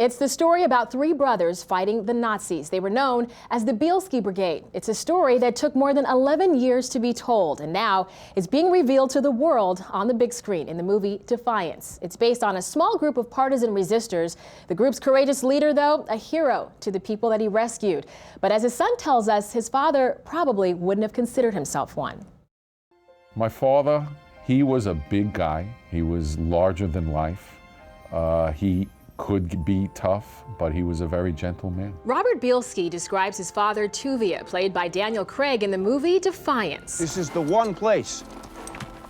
It's the story about three brothers fighting the Nazis. They were known as the Bielski Brigade. It's a story that took more than 11 years to be told, and now it's being revealed to the world on the big screen in the movie Defiance. It's based on a small group of partisan resistors. The group's courageous leader, though, a hero to the people that he rescued. But as his son tells us, his father probably wouldn't have considered himself one. My father, he was a big guy. He was larger than life. He could be tough, but he was a very gentle man. Robert Bielski describes his father, Tuvia, played by Daniel Craig in the movie Defiance. This is the one place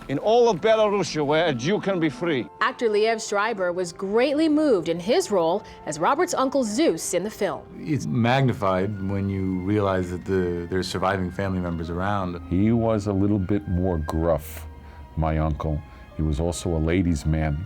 in all of Belarus where a Jew can be free. Actor Liev Schreiber was greatly moved in his role as Robert's uncle Zeus in the film. It's magnified when you realize that there's surviving family members around. He was a little bit more gruff, my uncle. He was also a ladies' man,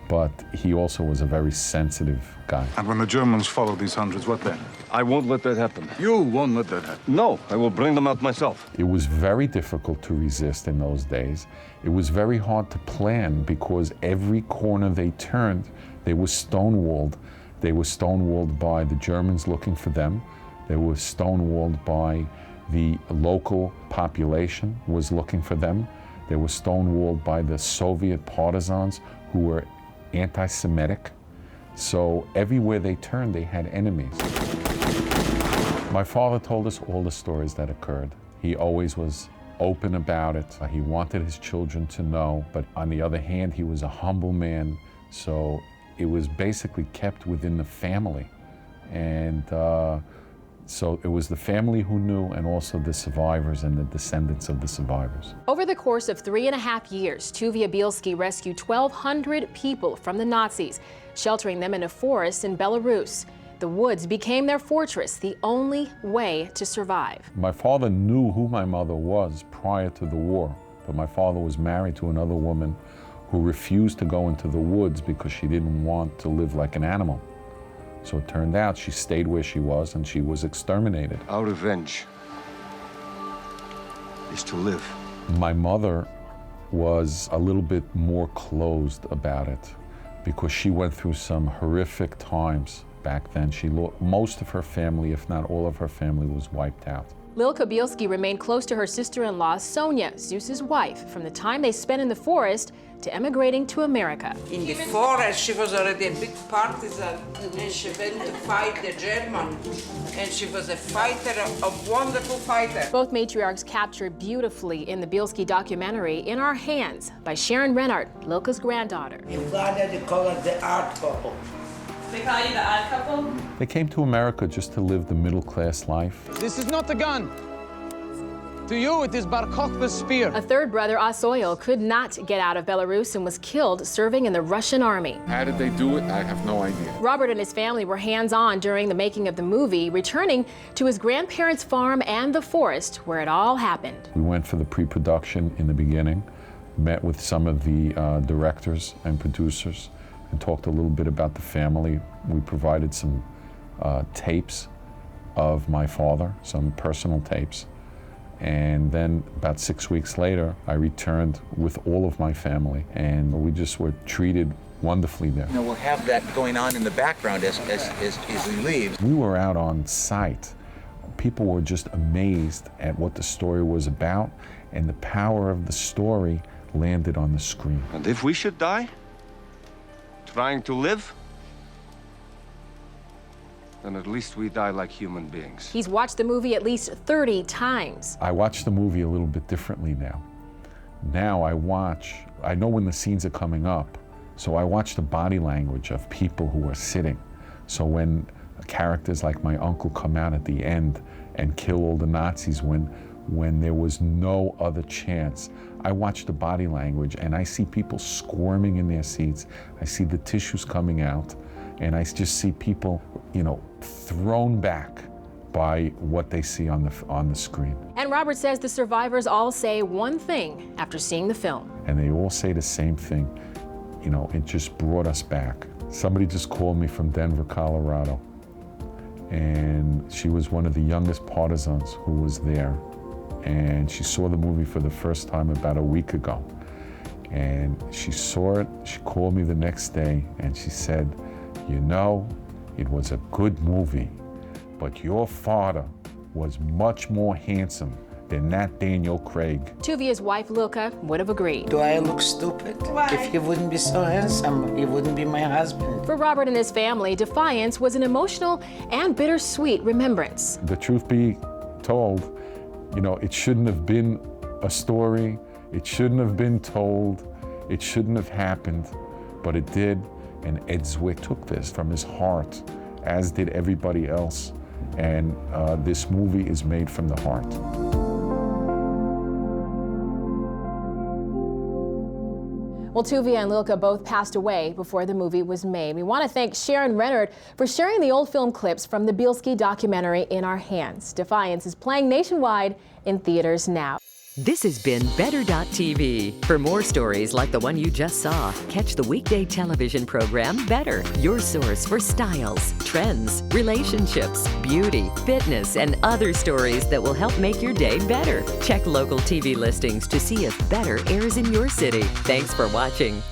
but he also was a very sensitive guy. And when the Germans follow these hundreds, what then? I won't let that happen. You won't let that happen. No, I will bring them out myself. It was very difficult to resist in those days. It was very hard to plan because every corner they turned, they were stonewalled. They were stonewalled by the Germans looking for them. They were stonewalled by the local population was looking for them. They were stonewalled by the Soviet partisans who were anti-Semitic. So everywhere they turned, they had enemies. My father told us all the stories that occurred. He always was open about it. He wanted his children to know, but on the other hand, he was a humble man. So it was basically kept within the family. And so it was the family who knew, and also the survivors and the descendants of the survivors. Over the course of 3.5 years, Tuvia Bielski rescued 1,200 people from the Nazis, sheltering them in a forest in Belarus. The woods became their fortress, the only way to survive. My father knew who my mother was prior to the war, but my father was married to another woman who refused to go into the woods because she didn't want to live like an animal. So it turned out she stayed where she was and she was exterminated. Our revenge is to live. My mother was a little bit more closed about it because she went through some horrific times back then. Most of her family, if not all of her family, was wiped out. Lilka Bielski remained close to her sister-in-law, Sonia, Zeus's wife, from the time they spent in the forest to emigrating to America. In the forest, she was already a big partisan, and she went to fight the German. And she was a fighter, a wonderful fighter. Both matriarchs captured beautifully in the Bielski documentary In Our Hands by Sharon Rennert, Lilka's granddaughter. In Florida, they call it the art couple. They call you the odd couple? They came to America just to live the middle-class life. This is not a gun. To you, it is Bar Kokhba's spear. A third brother, Osoil, could not get out of Belarus and was killed serving in the Russian army. How did they do it? I have no idea. Robert and his family were hands-on during the making of the movie, returning to his grandparents' farm and the forest where it all happened. We went for the pre-production in the beginning, met with some of the directors and producers, and talked a little bit about the family. We provided some tapes of my father, some personal tapes. And then about 6 weeks later, I returned with all of my family, and we just were treated wonderfully there. You know, we'll have that going on in the background as we leave. We were out on site. People were just amazed at what the story was about, and the power of the story landed on the screen. And if we should die, trying to live, then at least we die like human beings. He's watched the movie at least 30 times. I watch the movie a little bit differently now. Now I know when the scenes are coming up, so I watch the body language of people who are sitting. So when characters like my uncle come out at the end and kill all the Nazis when there was no other chance, I watch the body language and I see people squirming in their seats. I see the tissues coming out, and I just see people, thrown back by what they see on the screen. And Robert says the survivors all say one thing after seeing the film. And they all say the same thing. It just brought us back. Somebody just called me from Denver, Colorado, and she was one of the youngest partisans who was there. And she saw the movie for the first time about a week ago. And she saw it, she called me the next day, and she said, It was a good movie, but your father was much more handsome than that Daniel Craig. Tuvia's wife, Lilka, would have agreed. Do I look stupid? Why? If he wouldn't be so handsome, he wouldn't be my husband. For Robert and his family, Defiance was an emotional and bittersweet remembrance. The truth be told, you know, it shouldn't have been a story. It shouldn't have been told. It shouldn't have happened, but it did. And Ed Zwick took this from his heart, as did everybody else. And this movie is made from the heart. Well, Tuvia and Lilka both passed away before the movie was made. We want to thank Sharon Rennert for sharing the old film clips from the Bielski documentary In Our Hands. Defiance is playing nationwide in theaters now. This has been Better.tv. For more stories like the one you just saw, catch the weekday television program Better, your source for styles, trends, relationships, beauty, fitness, and other stories that will help make your day better. Check local TV listings to see if Better airs in your city. Thanks for watching.